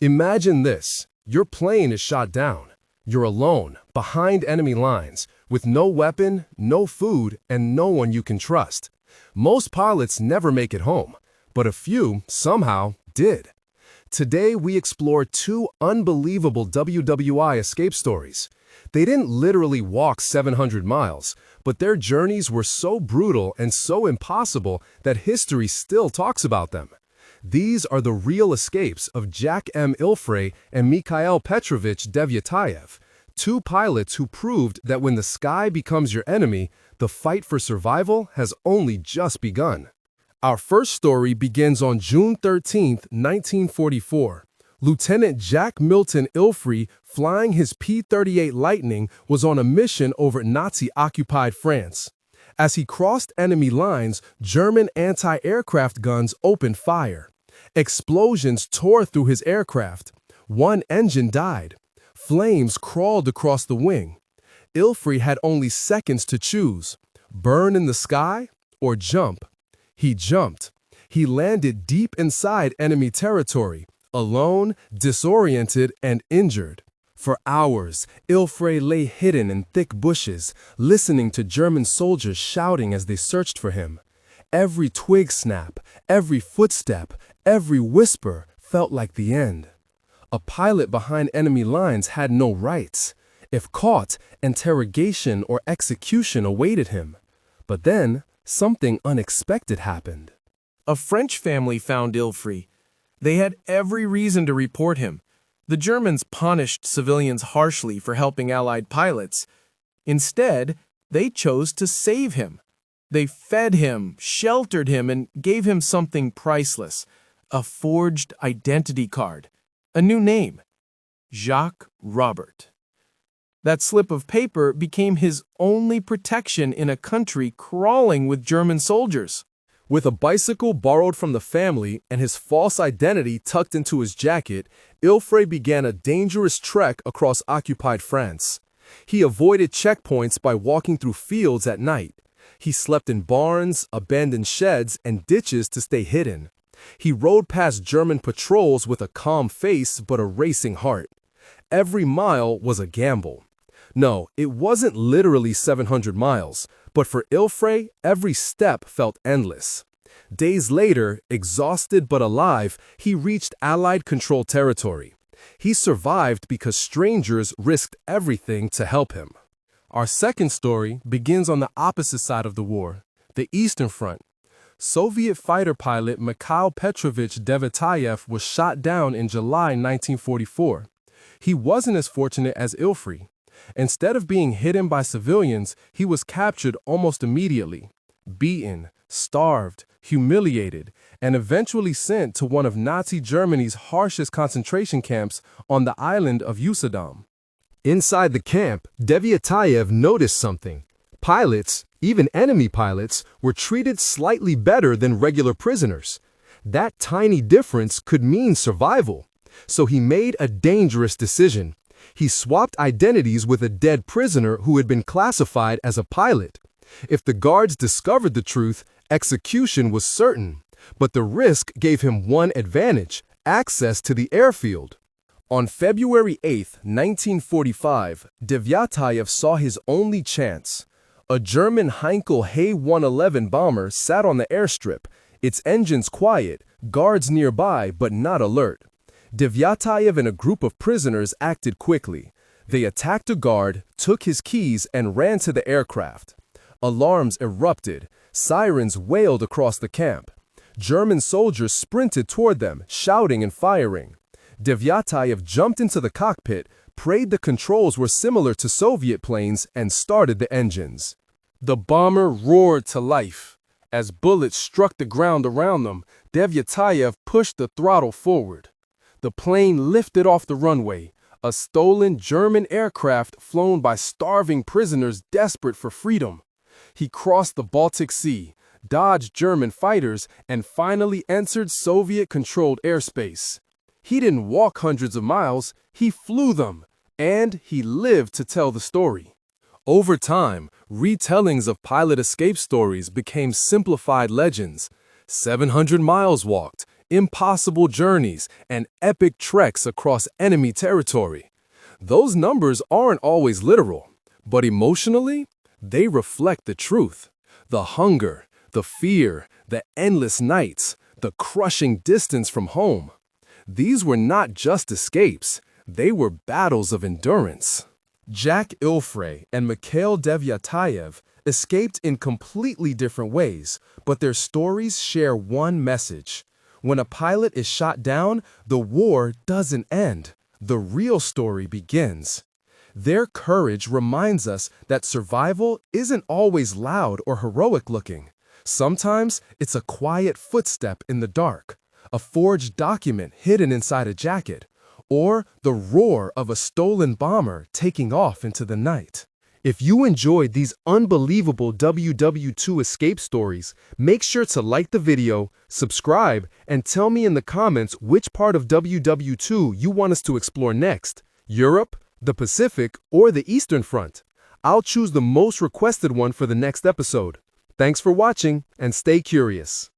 Imagine this. Your plane is shot down. You're alone, behind enemy lines, with no weapon, no food, and no one you can trust. Most pilots never make it home, but a few, somehow, did. Today, we explore two unbelievable WWII escape stories. They didn't literally walk 700 miles, but their journeys were so brutal and so impossible that history still talks about them. These are the real escapes of Jack M. Ilfrey and Mikhail Petrovich Devyataev, two pilots who proved that when the sky becomes your enemy, the fight for survival has only just begun. Our first story begins on June 13, 1944. Lieutenant Jack Milton Ilfrey, flying his P-38 Lightning, was on a mission over Nazi-occupied France. As he crossed enemy lines, German anti-aircraft guns opened fire. Explosions tore through his aircraft. One engine died. Flames crawled across the wing. Ilfrey had only seconds to choose: burn in the sky or jump. He jumped. He landed deep inside enemy territory, alone, disoriented, and injured. For hours, Ilfrey lay hidden in thick bushes, listening to German soldiers shouting as they searched for him. Every twig snap, every footstep, every whisper felt like the end. A pilot behind enemy lines had no rights. If caught, interrogation or execution awaited him. But then, something unexpected happened. A French family found Ilfrey. They had every reason to report him. The Germans punished civilians harshly for helping Allied pilots. Instead, they chose to save him. They fed him, sheltered him, and gave him something priceless: a forged identity card, a new name: Jacques Robert. That slip of paper became his only protection in a country crawling with German soldiers. With a bicycle borrowed from the family and his false identity tucked into his jacket, Ilfrey began a dangerous trek across occupied France. He avoided checkpoints by walking through fields at night. He slept in barns, abandoned sheds, and ditches to stay hidden. He rode past German patrols with a calm face but a racing heart. Every mile was a gamble. No, it wasn't literally 700 miles, but for Ilfrey, every step felt endless. Days later, exhausted but alive, he reached Allied-controlled territory. He survived because strangers risked everything to help him. Our second story begins on the opposite side of the war, the Eastern Front. Soviet fighter pilot Mikhail Petrovich Devyataev was shot down in July 1944. He wasn't as fortunate as Ilfrey. Instead of being hidden by civilians, he was captured almost immediately, beaten, starved, humiliated, and eventually sent to one of Nazi Germany's harshest concentration camps on the island of Usedom. Inside the camp, Devyataev noticed something. Pilots, even enemy pilots, were treated slightly better than regular prisoners. That tiny difference could mean survival. So he made a dangerous decision. He swapped identities with a dead prisoner who had been classified as a pilot. If the guards discovered the truth, execution was certain. But the risk gave him one advantage: access to the airfield. On February 8, 1945, Devyataev saw his only chance. A German Heinkel He-111 bomber sat on the airstrip, its engines quiet, guards nearby but not alert. Devyataev and a group of prisoners acted quickly. They attacked a guard, took his keys, and ran to the aircraft. Alarms erupted. Sirens wailed across the camp. German soldiers sprinted toward them, shouting and firing. Devyataev jumped into the cockpit, prayed the controls were similar to Soviet planes, and started the engines. The bomber roared to life. As bullets struck the ground around them, Devyataev pushed the throttle forward. The plane lifted off the runway, a stolen German aircraft flown by starving prisoners desperate for freedom. He crossed the Baltic Sea, dodged German fighters, and finally entered Soviet-controlled airspace. He didn't walk hundreds of miles, he flew them, and he lived to tell the story. Over time, retellings of pilot escape stories became simplified legends. 700 miles walked, impossible journeys, and epic treks across enemy territory. Those numbers aren't always literal, but emotionally, they reflect the truth. The hunger, the fear, the endless nights, the crushing distance from home. These were not just escapes, they were battles of endurance. Jack Ilfrey and Mikhail Devyataev escaped in completely different ways, but their stories share one message. When a pilot is shot down, the war doesn't end. The real story begins. Their courage reminds us that survival isn't always loud or heroic looking. Sometimes it's a quiet footstep in the dark, a forged document hidden inside a jacket, or the roar of a stolen bomber taking off into the night. If you enjoyed these unbelievable WW2 escape stories, make sure to like the video, subscribe, and tell me in the comments which part of WW2 you want us to explore next: Europe, the Pacific, or the Eastern Front. I'll choose the most requested one for the next episode. Thanks for watching, and stay curious.